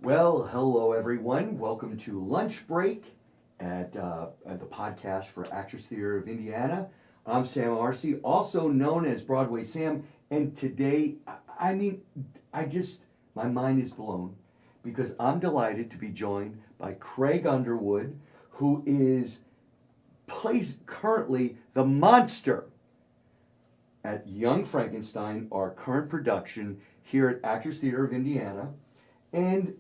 Well, hello everyone. Welcome to Lunch Break at the podcast for Actors Theater of Indiana. I'm Sam Arce, also known as Broadway Sam, and today, my mind is blown because I'm delighted to be joined by Craig Underwood, who plays currently the monster at Young Frankenstein, our current production here at Actors Theater of Indiana. And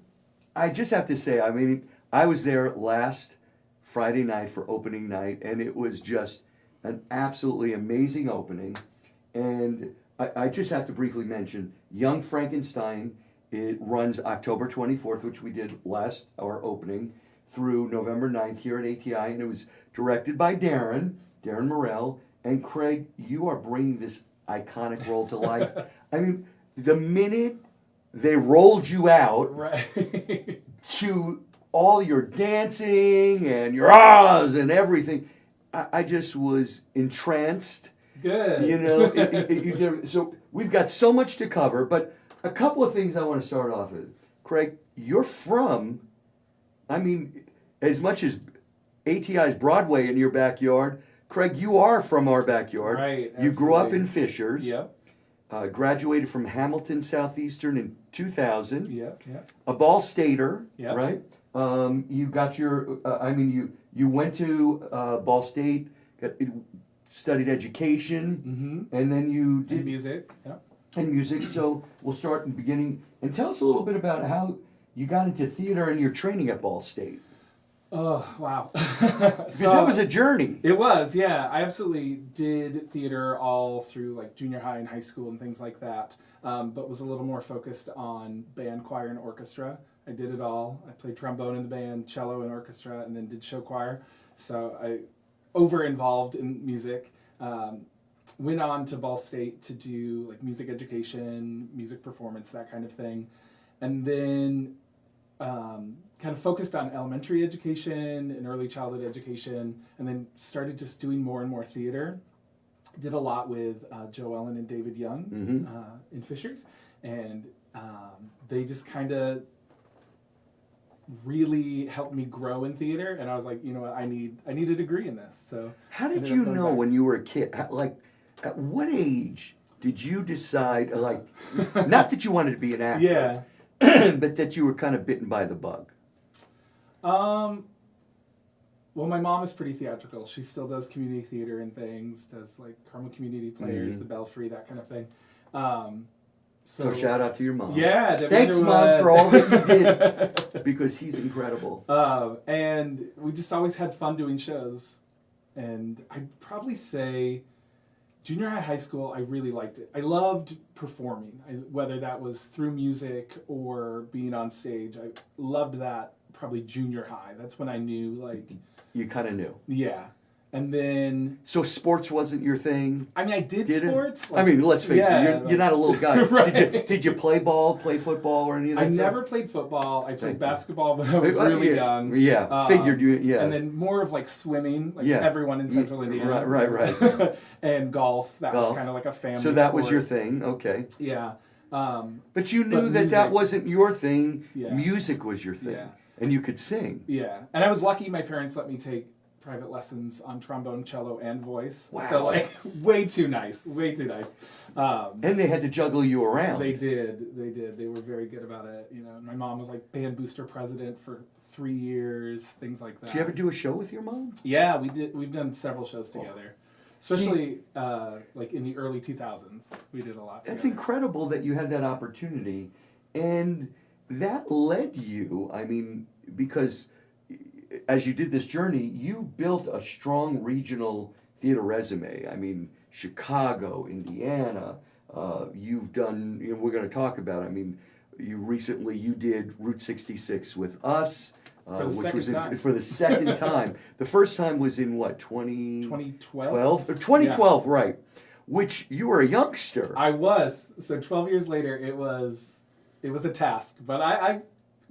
I just have to say, I was there last Friday night for opening night, and it was just an absolutely amazing opening. And I just have to briefly mention, Young Frankenstein, it runs October 24th, which we did our opening, through November 9th here at ATI, and it was directed by Darren Morell. And Craig, you are bringing this iconic role to life. The minute they rolled you out right. to all your dancing and your ahs and everything, I just was entranced. Good. You did. So we've got so much to cover, but a couple of things I want to start off with. Craig, you're from, as much as ATI's Broadway in your backyard, Craig, you are from our backyard. Right. Absolutely. You grew up in Fishers. Yep. Graduated from Hamilton Southeastern in 2000. Yep. A Ball Stater, yep. Right? You got your, you went to Ball State, studied education, and then you did music. Yep. And music. So we'll start in the beginning and tell us a little bit about how you got into theater and your training at Ball State. Oh, wow. Because that was a journey. It was, yeah. I absolutely did theater all through like junior high and high school and things like that, but was a little more focused on band, choir, and orchestra. I did it all. I played trombone in the band, cello in orchestra, and then did show choir. So I over-involved in music. Went on to Ball State to do like music education, music performance, that kind of thing. And then kind of focused on elementary education and early childhood education, and then started just doing more and more theater. Did a lot with Joe Ellen and David Young in Fishers, and they just kind of really helped me grow in theater. And I was like, you know what, I need a degree in this. So how did you know when you were a kid? Like, at what age did you decide? Like, not that you wanted to be an actor, yeah, but that you were kind of bitten by the bug. Well, my mom is pretty theatrical. She still does community theater and things, does like Carmel Community Players, the Belfry, that kind of thing. So shout out to your mom. Yeah. Thanks, Mom, for all that you did, because he's incredible. And we just always had fun doing shows. And I'd probably say junior high, high school, I really liked it. I loved performing, whether that was through music or being on stage. I loved that probably junior high. That's when I knew, like... You kind of knew. Yeah. And then... So sports wasn't your thing? I did sports. Like, let's face it, you're not a little guy. Right. Did you play football, or any of that I stuff? never played football. I played basketball when I was really young. Yeah, figured you, yeah. And then more of like swimming, like everyone in Central Indiana. Right. And golf. That was kind of like a family So that sport. was your thing, okay. Yeah. But you knew that wasn't your thing. Yeah. Music was your thing. Yeah. And you could sing. Yeah. And I was lucky my parents let me take private lessons on trombone, cello, and voice. Wow. So like way too nice. And they had to juggle you around. They did. They were very good about it. My mom was like band booster president for 3 years, things like that. Did you ever do a show with your mom? Yeah, we did. We've done several shows together. Especially like in the early 2000s. We did a lot together. That's incredible that you had that opportunity. And that led you, because as you did this journey, you built a strong regional theater resume. Chicago, Indiana, you've done, we're going to talk about, you did Route 66 with us, which was for the second time. The first time was in what, 2012? 2012, yeah. Right. Which you were a youngster. I was. So 12 years later, it was a task, but I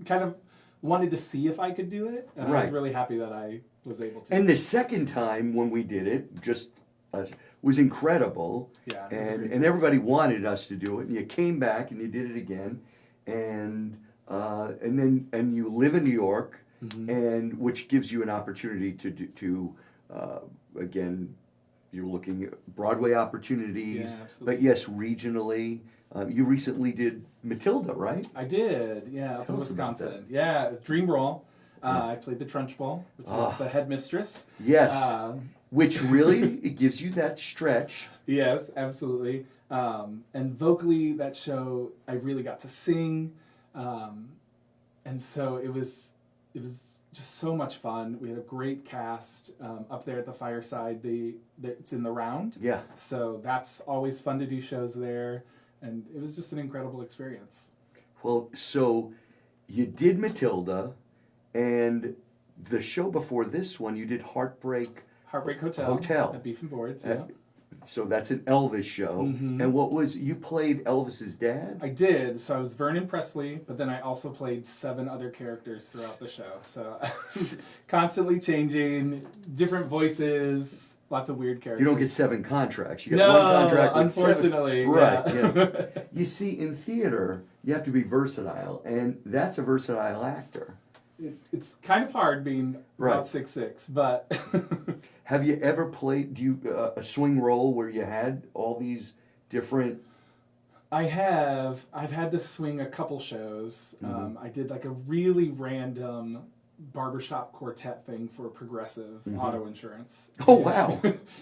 kind of wanted to see if I could do it, and I was really happy that I was able to. And the second time when we did it, was incredible. Yeah. And everybody wanted us to do it, and you came back and you did it again, and and you live in New York, Mhm. and which gives you an opportunity again, you're looking at Broadway opportunities, Yeah, absolutely. but yes, regionally. You recently did Matilda, right? I did, yeah, up in Tell us about that. Wisconsin. Yeah, dream role. Yeah. I played the Trunchbull, which Ah. is the headmistress. Yes, Um, which really it gives you that stretch. Yes, absolutely. And vocally, that show, I really got to sing, and so it was just so much fun. We had a great cast up there at the fireside. It's in the round, Yeah. so that's always fun to do shows there, and it was just an incredible experience. Well, so you did Matilda, and the show before this one, you did Heartbreak. Heartbreak Hotel. at Beef and Boards. Uh, Yeah, So that's an Elvis show. Mhm. And you played Elvis's dad? I did. So I was Vernon Presley, but then I also played 7 other characters throughout the show. So constantly changing, different voices, lots of weird characters. You don't get 7 contracts. You get No, one contract with 7. unfortunately, Right. yeah. Yeah. You see, in theater, you have to be versatile, and that's a versatile actor. It's kind of hard being Right. about 6'6", but Have you ever played a swing role where you had all these different? I've had to swing a couple shows. Mhm. I did like a really random barbershop quartet thing for Progressive Mhm. Auto Insurance. Oh, wow.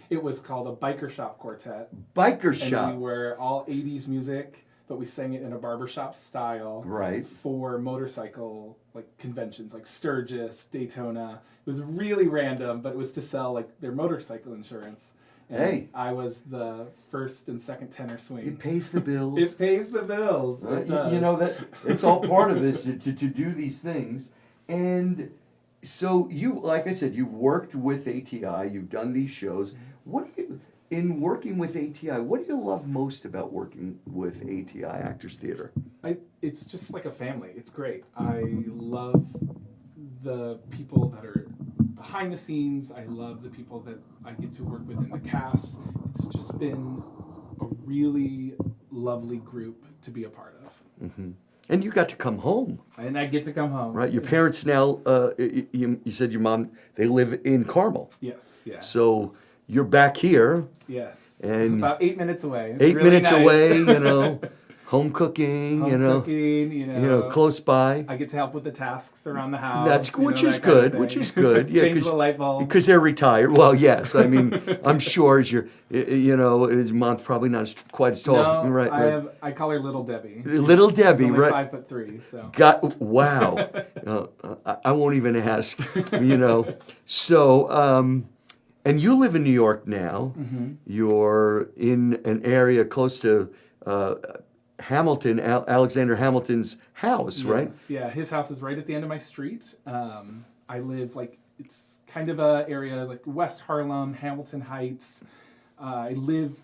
It was called a biker shop quartet. Biker And shop. we were all 80s music, but we sang it in a barbershop style Right. for motorcycle like conventions like Sturgis, Daytona. It was really random, but it was to sell like their motorcycle insurance. And Hey. I was the first and second tenor It swing. pays the bills. It pays the bills. Right? It does. You know that it's all part of this to do these things. And so you, like I said, you've worked with ATI. You've done these shows. What do you, in working with ATI? What do you love most about working with ATI Actors Theater? It's just like a family. It's great. I love the people that are behind the scenes. I love the people that I get to work with in the cast. It's just been a really lovely group to be a part of. Mm-hmm. And you got to come home, And I get to come home. right? Your parents now, you said your mom, they live in Carmel. Yes, yeah. So you're back here, Yes. And about 8 minutes away. It's 8 really minutes nice. away, home cooking, Home cooking, close by. I get to help with the tasks around the house. That's you know, which that is kind of good. thing. Which is good. Yeah, Change the light bulb. because they're retired. Well, yes. I mean, I'm sure as his mom's probably not quite as tall. No, Right. I call her Little Debbie. Little Debbie, She's only right? 5'3", so. Wow. I won't even ask. So, and you live in New York now. Mm-hmm. You're in an area close to Hamilton, Alexander Hamilton's house, right? Yes, yeah. His house is right at the end of my street. I live it's kind of a area like West Harlem, Hamilton Heights. I live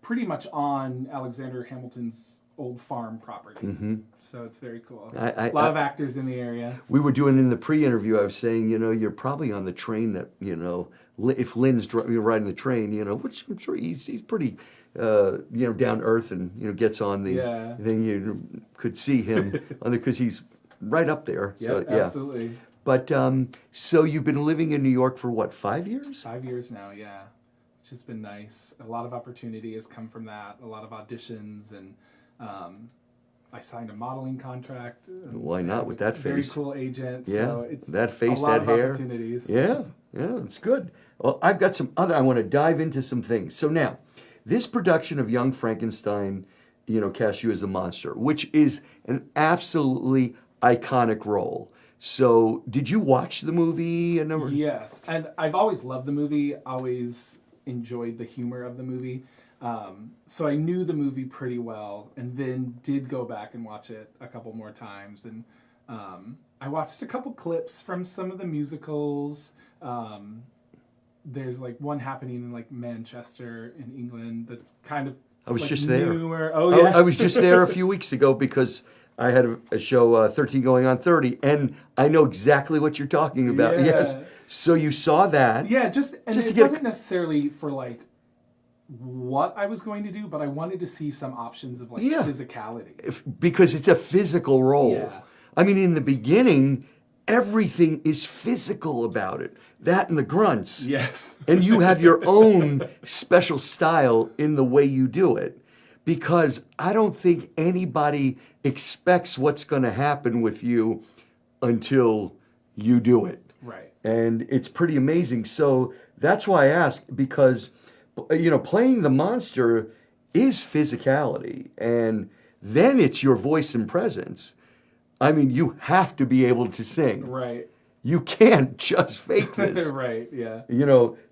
pretty much on Alexander Hamilton's old farm property. Mm-hmm. So it's very cool. A A lot of actors in the area. We were doing in the pre-interview. I was saying, you're probably on the train that, if Lynn's riding the train, which I'm sure he's pretty, down to earth and gets on the Yeah. thing. You could see him on because he's right up there. Yep, So, yeah. absolutely. But so you've been living in New York for what, 5 years? 5 years now, yeah. Which has been nice. A lot of opportunity has come from that. A lot of auditions, and I signed a modeling contract. Why not with that Very face? cool agent. Yeah, So it's that face, a lot that of hair. opportunities. Yeah, it's good. Well, I've got some other. I want to dive into some things. So now, this production of Young Frankenstein, casts you as the monster, which is an absolutely iconic role. So, did you watch the movie? Yes, and I've always loved the movie. Always enjoyed the humor of the movie. So I knew the movie pretty well, and then did go back and watch it a couple more times. And I watched a couple clips from some of the musicals. There's one happening in Manchester in England that's kind of I was just there. newer. Oh yeah, I was just there a few weeks ago because I had a show 13 going on 30, and I know exactly what you're talking about. Yeah. Yes. So you saw that. Yeah, just to it get wasn't necessarily for what I was going to do, but I wanted to see some options of Yeah. physicality. Because it's a physical role. Yeah. I mean, in the beginning, everything is physical about it. That and the grunts. Yes. And you have your own special style in the way you do it. Because I don't think anybody expects what's going to happen with you until you do it. Right. And it's pretty amazing. So that's why I asked, because, playing the monster is physicality. And then it's your voice and presence. I mean, you have to be able to sing. Right. You can't just fake this. Right, yeah.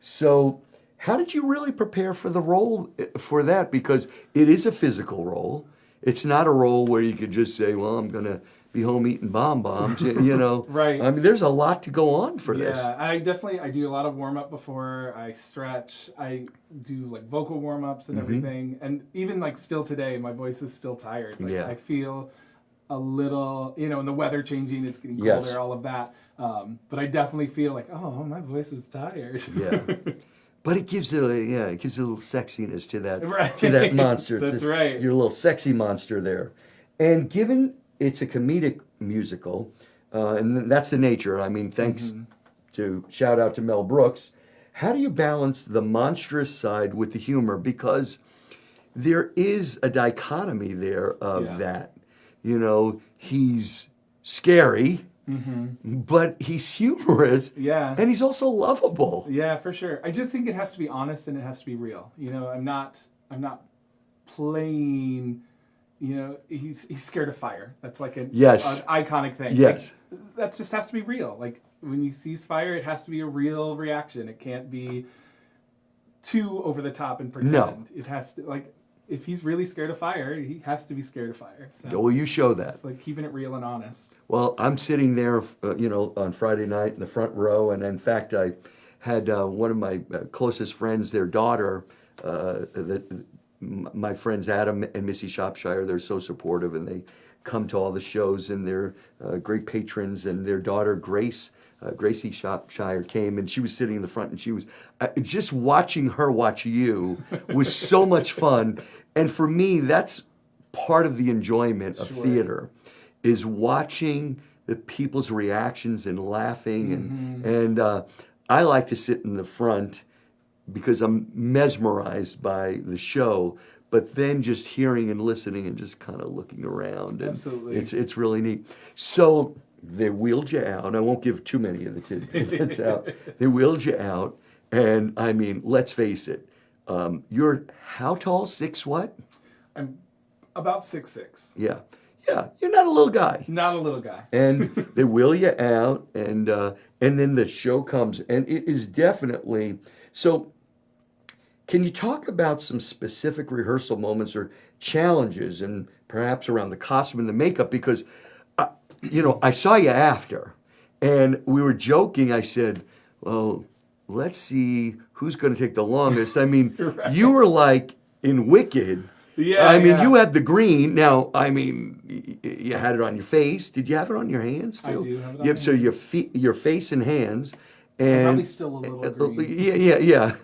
So how did you really prepare for the role for that? Because it is a physical role. It's not a role where you could just say, well, I'm going to be home eating bombs, Right. I mean, there's a lot to go on for this. Yeah, I do a lot of warm-up before I stretch. I do like vocal warm-ups and everything. And even like still today, my voice is still tired. Like, Yeah. I feel a little, and the weather changing, it's getting colder, Yes. all of that. But I definitely feel like, oh, my voice is tired. Yeah. But it gives it a little sexiness to that Right. to that monster. That's right. Your little sexy monster there. And given it's a comedic musical, and that's the nature. I mean, thanks to shout out to Mel Brooks. How do you balance the monstrous side with the humor? Because there is a dichotomy there of that. He's scary. But he's humorous, Yeah. and he's also lovable. Yeah, for sure. I just think it has to be honest and it has to be real. I'm not playing. He's scared of fire. That's like an iconic thing. Yes. Like, that just has to be real. Like when he sees fire, it has to be a real reaction. It can't be too over the top and pretend. No. It has to if he's really scared of fire, he has to be scared of fire. So Well, you show that. it's like keeping it real and honest. Well, I'm sitting there, on Friday night in the front row, and in fact, I had one of my closest friends, their daughter, my friends Adam and Missy Shropshire, they're so supportive, and they come to all the shows, and they're great patrons, and their daughter Gracie Shropshire came, and she was sitting in the front, and she was just watching her watch you was so much fun. And for me, that's part of the enjoyment of theater, is watching the people's reactions and laughing. And I like to sit in the front because I'm mesmerized by the show, but then just hearing and listening and just kind of looking around. And Absolutely. It's really neat. So they wheeled you out. I won't give too many of the tidbits out. They wheeled you out. And I mean, let's face it. You're how tall? 6 what? I'm about 6'6". Yeah. You're not a little guy. Not a little guy. And they wheel you out, and then the show comes, and it is definitely so. Can you talk about some specific rehearsal moments or challenges, and perhaps around the costume and the makeup? Because I saw you after, and we were joking. I said, "Well, let's see who's going to take the longest." I mean, Right. You were like in Wicked. Yeah, I mean, yeah. you had the green. Now, I mean, you had it on your face.Id you have it on your hands too? I do have it on Yeah. my So your face and hands, and Probably still a little green. Yeah.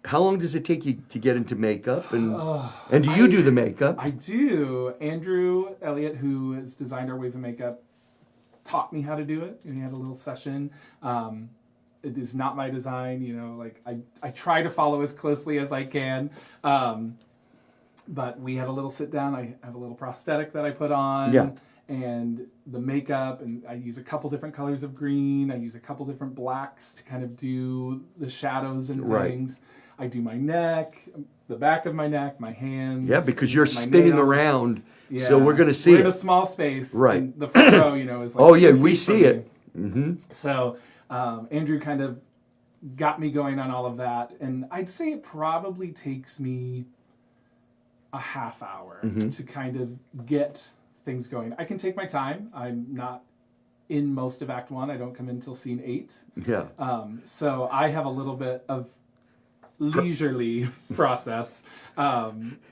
How long does it take you to get into makeup, and do you do the makeup? I do. Andrew Elliott, who has designed our ways of makeup, taught me how to do it, and he had a little session. It is not my design, I try to follow as closely as I can. But we had a little sit down. I have a little prosthetic that I put on. Yeah. And the makeup, and I use a couple different colors of green. I use a couple different blacks to kind of do the shadows and Right. things. I do my neck, the back of my neck, my hands. Yeah, because you're my spinning nails. around, Yeah. so we're going to see We're in a it. small space. Right. And the front row, is like Oh yeah, 2 we feet see from it. me. Mm-hmm. So Andrew kind of got me going on all of that. And I'd say it probably takes me a half hour to kind of get things going. I can take my time. I'm not in most of Act 1. I don't come in until scene 8. Yeah. So I have a little bit of leisurely process,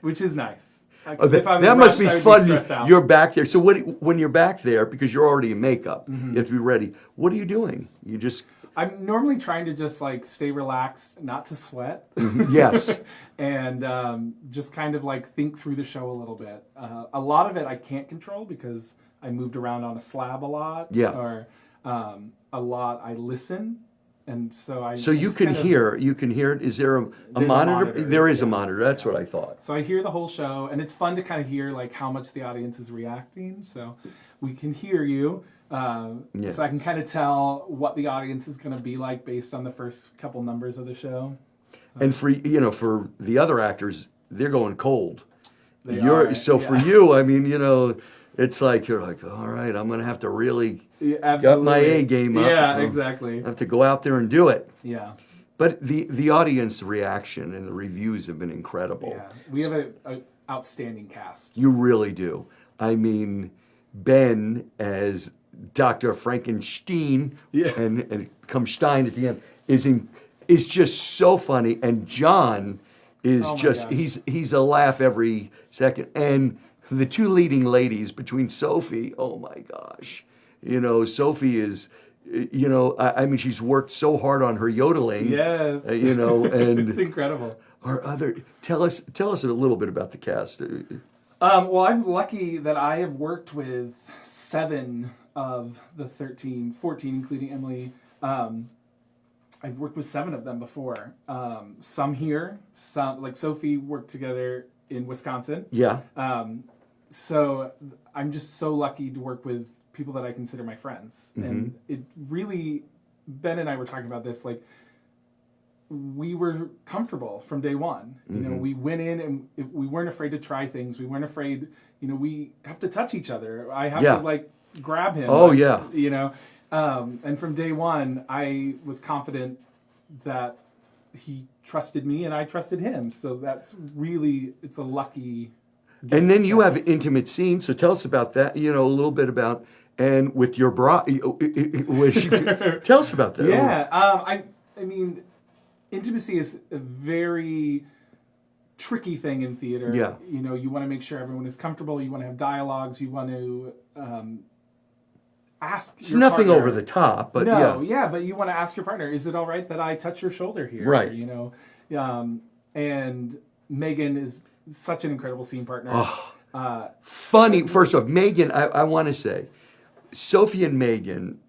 which is nice. 'Cause if I was That must rushed, be I would fun. stressed out. You're back there. So when you're back there, because you're already in makeup, you have to be ready. What are you doing? You just I'm normally trying to just like stay relaxed, not to sweat. Yes. And just kind of like think through the show a little bit. A lot of it I can't control because I moved around on a slab a lot. Yeah. Or a lot I listen. And so I So you just can kind of- hear it. Is there a There's a monitor? monitor, There is a yeah. monitor. That's what I thought. So I hear the whole show, and it's fun to kind of hear like how much the audience is reacting. So we can hear you. So I can kind of tell what the audience is going to be like based on the first couple numbers of the show. And for the other actors, they're going cold. They You're are, so yeah. for you, I mean, it's like you're like, all right, I'm gonna have to really Yeah, got my A game up. Yeah, exactly. I have to go out there and do it. Yeah. But the audience reaction and the reviews have been incredible. Yeah. We have a outstanding cast. You really do. I mean, Ben as Dr. Frankenstein Yeah. and comes Stein at the end is just so funny, and John is Oh my just gosh. he's a laugh every second, and the two leading ladies between Sophie, oh my gosh, Sophie is, I mean, she's worked so hard on her yodeling, Yes. and It's incredible. tell us a little bit about the cast. Well, I'm lucky that I have worked with 7 of the 13, 14, including Emily. I've worked with 7 of them before. Some here, some like Sophie worked together in Wisconsin. Yeah. So I'm just so lucky to work with people that I consider my friends. Mm-hmm. And it really, Ben and I were talking about this, like, we were comfortable from day one. Mm-hmm. We went in and we weren't afraid to try things. We weren't afraid, we have to touch each other. I have to like grab him. Oh, like, yeah. And from day one, I was confident that he trusted me and I trusted him. So it's a lucky. And then you have intimate scenes, so tell us about that. A little bit about, and with your bride. Tell us about that. Yeah, I mean, intimacy is a very tricky thing in theater. Yeah. You want to make sure everyone is comfortable. You want to have dialogues. You want to ask. It's your nothing partner, over the top, but no, yeah. but you want to ask your partner, is it all right that I touch your shoulder here? Right. And Megan is such an incredible scene partner. Oh, funny. First off, Megan, I want to say, Sophie and Megan,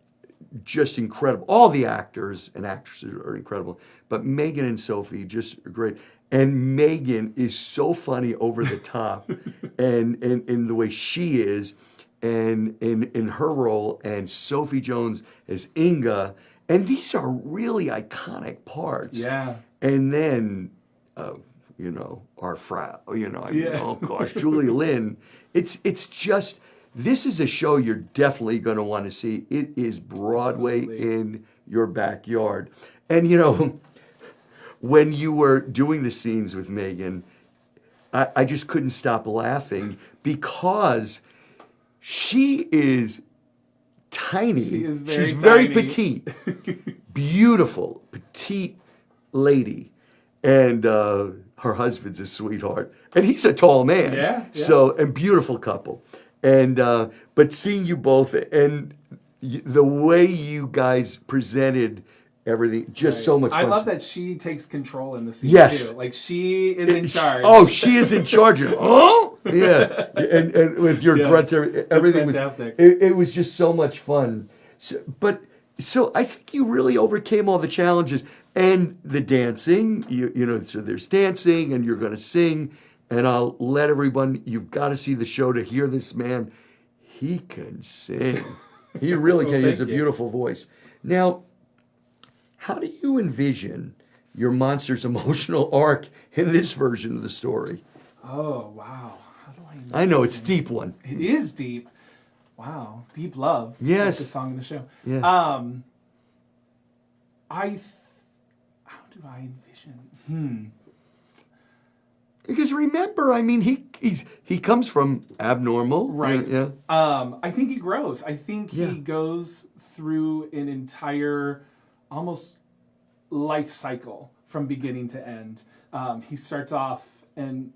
just incredible. All the actors and actresses are incredible, but Megan and Sophie just great. And Megan is so funny over the top, and in the way she is, and in her role, and Sophie Jones as Inga, and these are really iconic parts. Yeah. And then, our Frau, oh gosh, Julie Lynn. It's just, this is a show you're definitely going to want to see. It is Broadway Absolutely. in your backyard. And, when you were doing the scenes with Megan, I just couldn't stop laughing because she is tiny. She is She's very very tiny. petite, beautiful, petite lady. And her husband's a sweetheart. And he's a tall man. Yeah. So, and beautiful couple. And, but seeing you both and the way you guys presented everything, just so much fun. I love that she takes control in the scene Yes. too. Like she is in charge. Oh, she is in charge. Yeah. And with your grunts, everything was fantastic. It was just so much fun. So I think you really overcame all the challenges and the dancing. So there's dancing, and you're going to sing. And I'll let everyone. You've got to see the show to hear this man. He can sing. He really can. He has a thank you. beautiful voice. Now, how do you envision your monster's emotional arc in this version of the story? Oh wow! How do I know it's a deep one. It is deep. Wow, deep love. Yes. Like the song in the show. Yeah. How do I envision? Because remember, I mean, he comes from abnormal, Right. Yeah. I think he grows. I think Yeah. he goes through an entire, almost life cycle from beginning to end. He starts off, and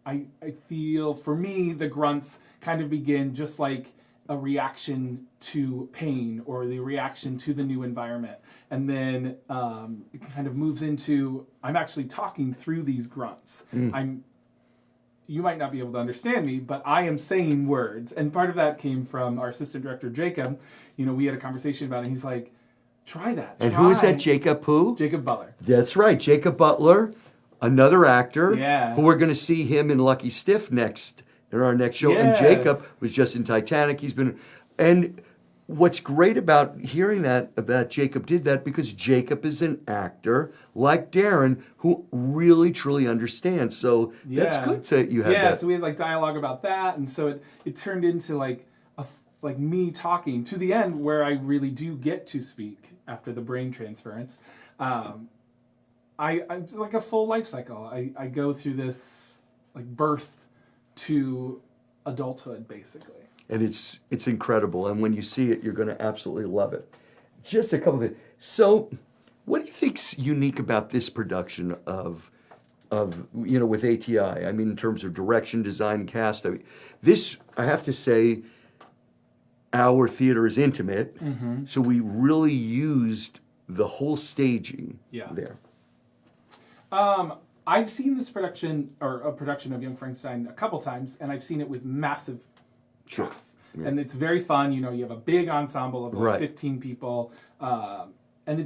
I feel, for me, the grunts kind of begin just like a reaction to pain or the reaction to the new environment. And then it kind of moves into, I'm actually talking through these grunts. You might not be able to understand me, but I am saying words. And part of that came from our assistant director, Jacob. We had a conversation about it. He's like, try that. And who is that, Jacob who? Jacob Butler. That's right, Jacob Butler, another actor. Yeah. Who we're going to see him in Lucky Stiff in our next show. Yes. And Jacob was just in Titanic. And what's great about hearing that Jacob did that, because Jacob is an actor like Darren who really truly understands. So that's good that you had that. Yeah, so we had like dialogue about that, and so it turned into like me talking to the end where I really do get to speak after the brain transference. I'm like a full life cycle. I go through this like birth to adulthood, basically. And it's incredible. And when you see it, you're going to absolutely love it. Just a couple of things. So, what do you think's unique about this production of with ATI? I mean, in terms of direction, design, cast. I mean, this, I have to say, our theater is intimate, so we really used the whole staging there. I've seen this production, or a production of Young Frankenstein, a couple times, and I've seen it with massive casts. Yeah. And it's very fun. You have a big ensemble of like 15 people, and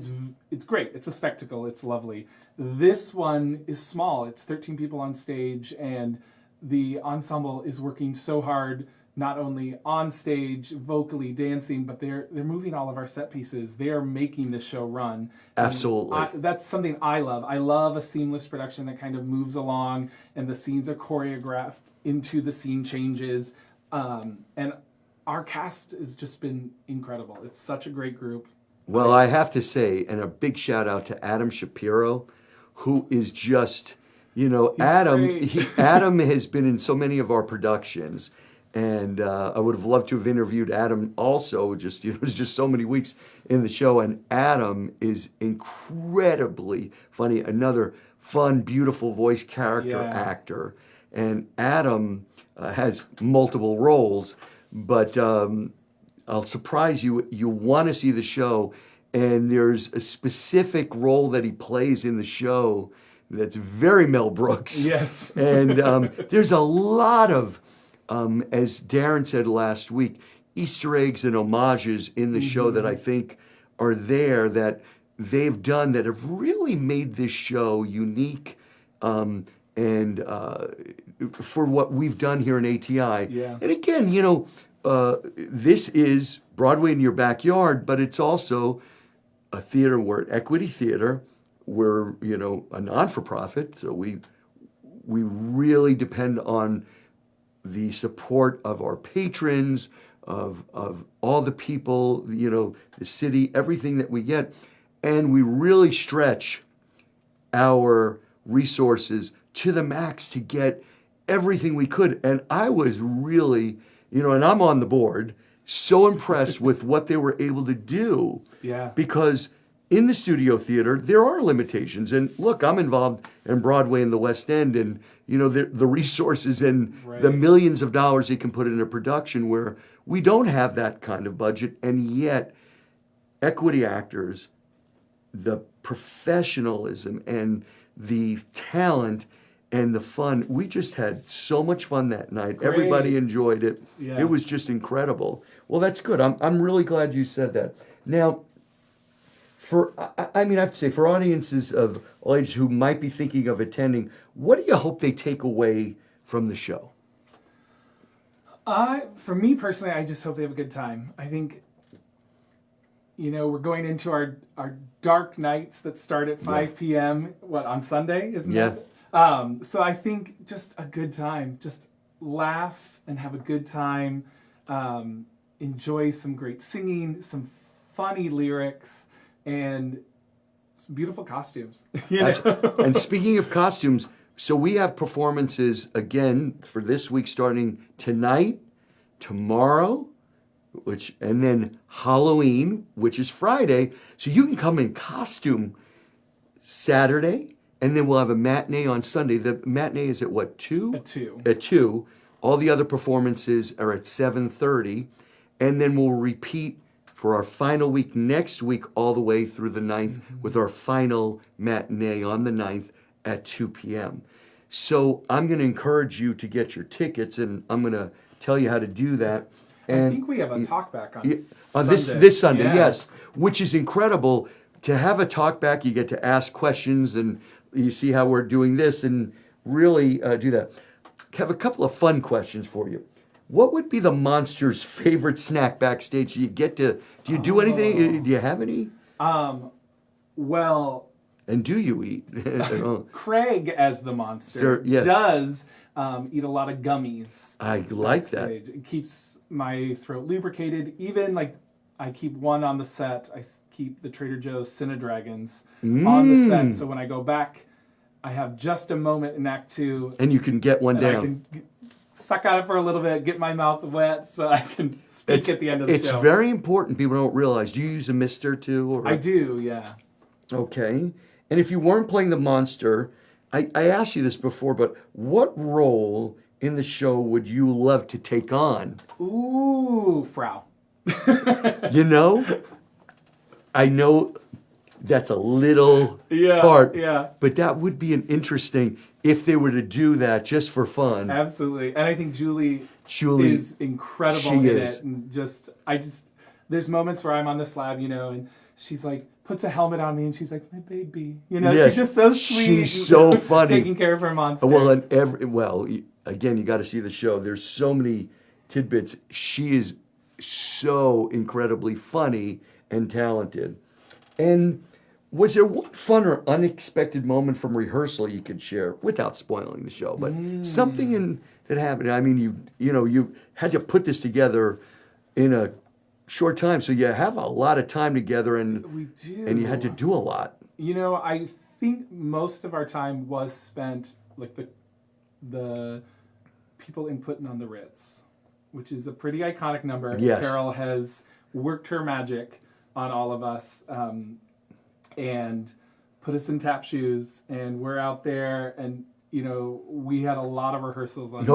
it's great. It's a spectacle. It's lovely. This one is small. It's 13 people on stage, and the ensemble is working so hard, not only on stage, vocally, dancing, but they're moving all of our set pieces. They are making the show run. Absolutely. That's something I love. I love a seamless production that kind of moves along, and the scenes are choreographed into the scene changes. And our cast has just been incredible. It's such a great group. Well, I have to say, and a big shout out to Adam Shapiro, who is just, Adam has been in so many of our productions. And I would have loved to have interviewed Adam also, just, it was just so many weeks in the show. And Adam is incredibly funny, another fun, beautiful voice character actor. And Adam has multiple roles, but I'll surprise you. You'll want to see the show, and there's a specific role that he plays in the show that's very Mel Brooks. Yes. And there's a lot of, as Darren said last week, Easter eggs and homages in the show that I think are there that they've done that have really made this show unique, and for what we've done here in ATI. Yeah. And again, this is Broadway in your backyard, but it's also a theater. We're an equity theater. We're, a non-for-profit, so we really depend on the support of our patrons, of all the people, the city, everything that we get. And we really stretch our resources to the max to get everything we could. And I was really, and I'm on the board, so impressed with what they were able to do. Yeah. Because in the studio theater, there are limitations. And look, I'm involved in Broadway and the West End, and the resources and the millions of dollars they can put in a production where we don't have that kind of budget. And yet, equity actors, the professionalism and the talent and the fun, we just had so much fun that night. Great. Everybody enjoyed it. Yeah. It was just incredible. Well, that's good. I'm really glad you said that. Now, I have to say, for audiences of all ages who might be thinking of attending, what do you hope they take away from the show? For me personally, I just hope they have a good time. I think, we're going into our dark nights that start at 5 p.m. On Sunday, isn't it? So I think just a good time. Just laugh and have a good time. Enjoy some great singing, some funny lyrics, and some beautiful costumes. And speaking of costumes, so we have performances again for this week starting tonight, tomorrow, and then Halloween, which is Friday. So you can come in costume Saturday, and then we'll have a matinee on Sunday. The matinee is at what, 2? At 2. At 2. All the other performances are at 7:30. and then we'll repeat for our final week next week all the way through the 9th with our final matinee on the 9th at 2 p.m. So I'm going to encourage you to get your tickets, and I'm going to tell you how to do that. And I think we have a talkback on this Sunday, Yeah. yes, which is incredible. To have a talkback, you get to ask questions, and you see how we're doing this, and really do that. I have a couple of fun questions for you. What would be the Monsters' favorite snack backstage? Do you do anything? Do you have any? Well, And do you eat? Craig, as the monster, Yes. does eat a lot of gummies. I like that. backstage. It keeps my throat lubricated. Even like I keep one on the set. I keep the Trader Joe's Cinedragons on the set. So when I go back, I have just a moment in Act 2. And you can get one and I down. can suck on it for a little bit, get my mouth wet so I can speak at the end of the show. It's very important. People don't realize. Do you use a mister too? Or? I do, yeah. Okay. And if you weren't playing the monster, I asked you this before, but what role in the show would you love to take on? Ooh, Frau. You know? I know that's a little Yeah, part, yeah. but that would be an interesting if they were to do that just for fun. Absolutely. And I think Julie Julie, is incredible she in is. it. And there's moments where I'm on the slab, and she's like, puts a helmet on me and she's like, my baby. Yes, she's just so sweet. she's so funny. Taking care of her monster. Well, again, you got to see the show. There's so many tidbits. She is so incredibly funny and talented. And was there one fun or unexpected moment from rehearsal you could share without spoiling the show? But something that happened. I mean, you had to put this together in a short time, so you have a lot of time together, and We do. and you had to do a lot. I think most of our time was spent like the people inputting on the Ritz, which is a pretty iconic number. Yes. Carol has worked her magic on all of us and put us in tap shoes, and we're out there, and we had a lot of rehearsals on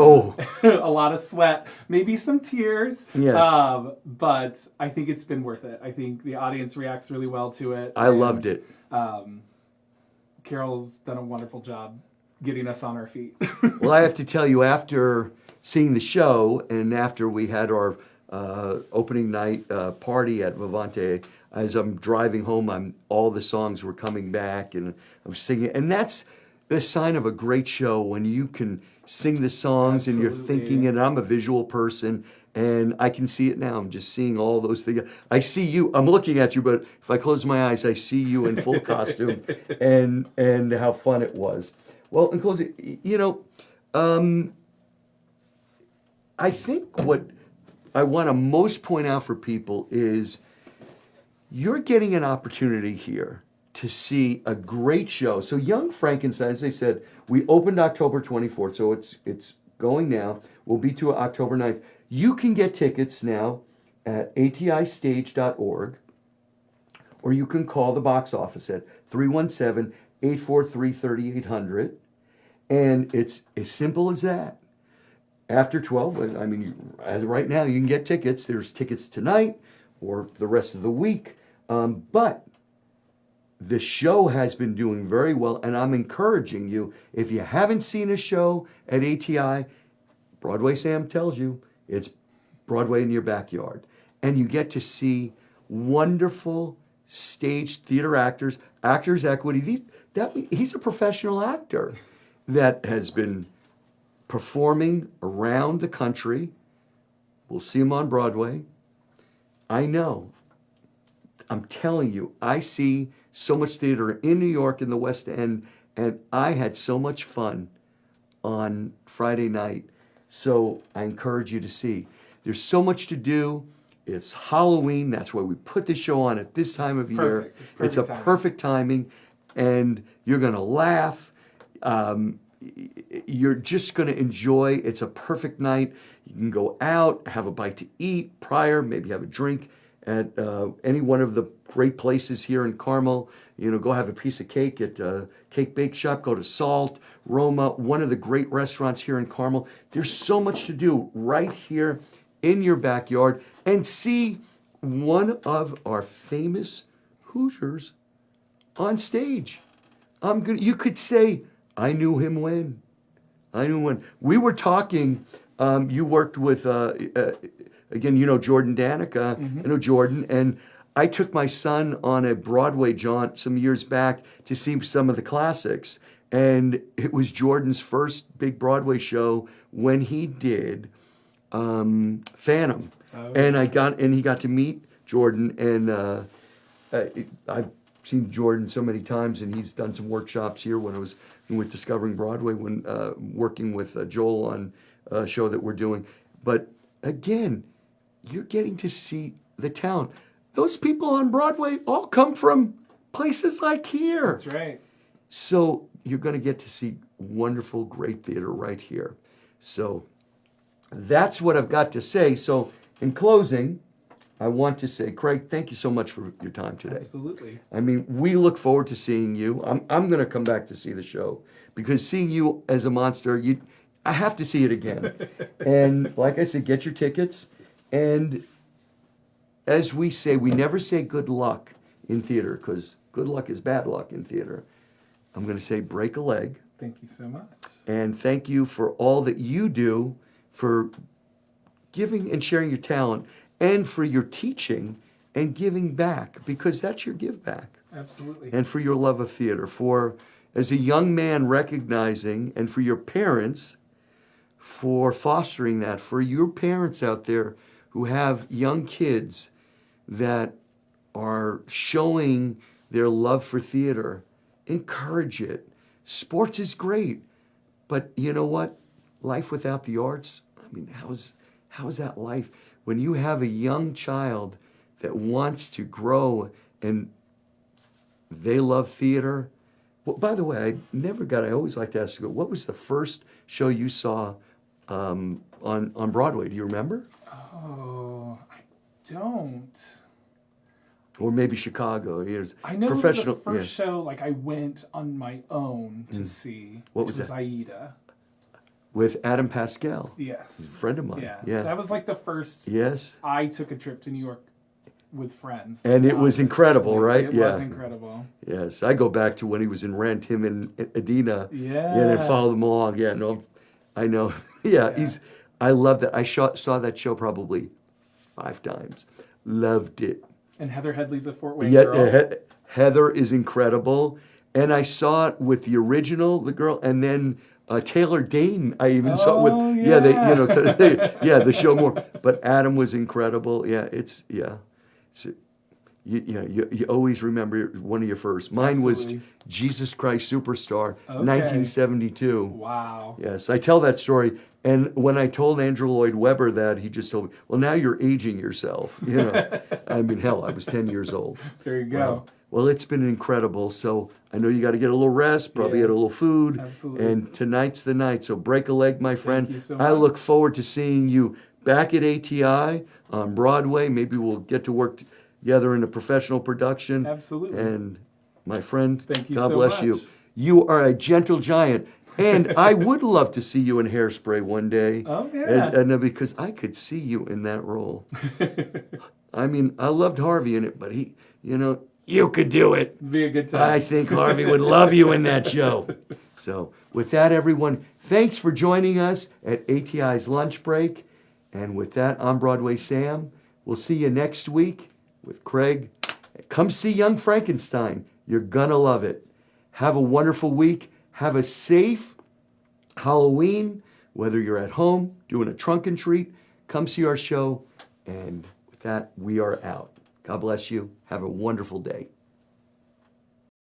a lot of sweat, maybe some tears. Yes. But I think it's been worth it. I think the audience reacts really well to it. I loved it. Carol's done a wonderful job getting us on our feet. Well, I have to tell you, after seeing the show and after we had our opening night party at Vivante, as I'm driving home, all the songs were coming back, and I'm singing. And that's the sign of a great show, when you can sing the songs and you're thinking, and I'm a visual person, and I can see it now. I'm just seeing all those things. I see you. I'm looking at you, but if I close my eyes, I see you in full costume, and how fun it was. Well, in closing, I think what I want to most point out for people is you're getting an opportunity here to see a great show. So Young Frankenstein, as I said, we opened October 24th, so it's going now. We'll be to October 9th. You can get tickets now at atistage.org, or you can call the box office at 317-843-3800. And it's as simple as that. After 12, I mean, as of right now, you can get tickets. There's tickets tonight or the rest of the week. But the show has been doing very well, and I'm encouraging you, if you haven't seen a show at ATI, Broadway Sam tells you, it's Broadway in your backyard. And you get to see wonderful stage theater actors, Actors Equity. He's a professional actor that has been performing around the country. We'll see him on Broadway. I know. I'm telling you, I see so much theater in New York in the West End, and I had so much fun on Friday night. So I encourage you to see. There's so much to do. It's Halloween. That's why we put the show on at this time of year. It's a perfect timing, and you're going to laugh. You're just going to enjoy. It's a perfect night. You can go out, have a bite to eat prior, maybe have a drink at any one of the great places here in Carmel. Go have a piece of cake at Cake Bake Shop. Go to Salt, Roma, one of the great restaurants here in Carmel. There's so much to do right here in your backyard and see one of our famous Hoosiers on stage. You could say, I knew him when. We were talking, you worked with, again, Jordan Danica. I know Jordan, and I took my son on a Broadway jaunt some years back to see some of the classics. And it was Jordan's first big Broadway show when he did Phantom. Oh. And he got to meet Jordan, and I've seen Jordan so many times, and he's done some workshops here when I was with Discovering Broadway, when working with Joel on a show that we're doing. But again, you're getting to see the talent. Those people on Broadway all come from places like here. That's right. So you're going to get to see wonderful, great theater right here. So that's what I've got to say. So in closing, I want to say, Craig, thank you so much for your time today. Absolutely. I mean, we look forward to seeing you. I'm going to come back to see the show, because seeing you as a monster, I have to see it again. And like I said, get your tickets. And as we say, we never say good luck in theater, because good luck is bad luck in theater. I'm going to say break a leg. Thank you so much. And thank you for all that you do for giving and sharing your talent, and for your teaching and giving back, because that's your give back. Absolutely. And for your love of theater, for as a young man recognizing, and for your parents for fostering that, for your parents out there who have young kids that are showing their love for theater. Encourage it. Sports is great, but you know what? Life without the arts, I mean, how is that life? When you have a young child that wants to grow and they love theater. Well, by the way, I always like to ask you, what was the first show you saw on Broadway? Do you remember? Oh, I don't. Or maybe Chicago. I know professional, the first show, like, I went on my own to see. What which was that? Aida. With Adam Pascal. Yes. A friend of mine. Yeah. That was like the first. Yes. I took a trip to New York with friends. And it was incredible, right? It Yeah. was incredible. Yes. I go back to when he was in Rent, him and Adina. Yeah. And I followed them along. Yeah, no, I know. Yeah. I love that. I saw that show probably 5 times. Loved it. And Heather Headley's a Fort Wayne girl. Heather is incredible. And I saw it with the original, the girl, and then Taylor Dane, I even saw it with, the show more. But Adam was incredible. Yeah, you always remember one of your first. Mine Absolutely. was Jesus Christ Superstar, Okay. 1972. Wow. Yes, I tell that story. And when I told Andrew Lloyd Webber that, he just told me, well, now you're aging yourself. I mean, hell, I was 10 years old. There you go. Wow. Well, it's been incredible. So I know you got to get a little rest, probably get a little food. Absolutely. And tonight's the night. So break a leg, my friend. Thank you so I much. look forward to seeing you back at ATI on Broadway. Maybe we'll get to work together in a professional production. Absolutely. And my friend, Thank you God so bless much. you. You are a gentle giant. And I would love to see you in Hairspray one day. Oh, yeah. And because I could see you in that role. I mean, I loved Harvey in it, but you could do it. Be a good time. I think Harvey would love you in that show. So with that, everyone, thanks for joining us at ATI's Lunch Break. And with that, I'm Broadway Sam. We'll see you next week with Craig. Come see Young Frankenstein. You're gonna love it. Have a wonderful week. Have a safe Halloween, whether you're at home doing a trunk and treat. Come see our show. And with that, we are out. God bless you. Have a wonderful day.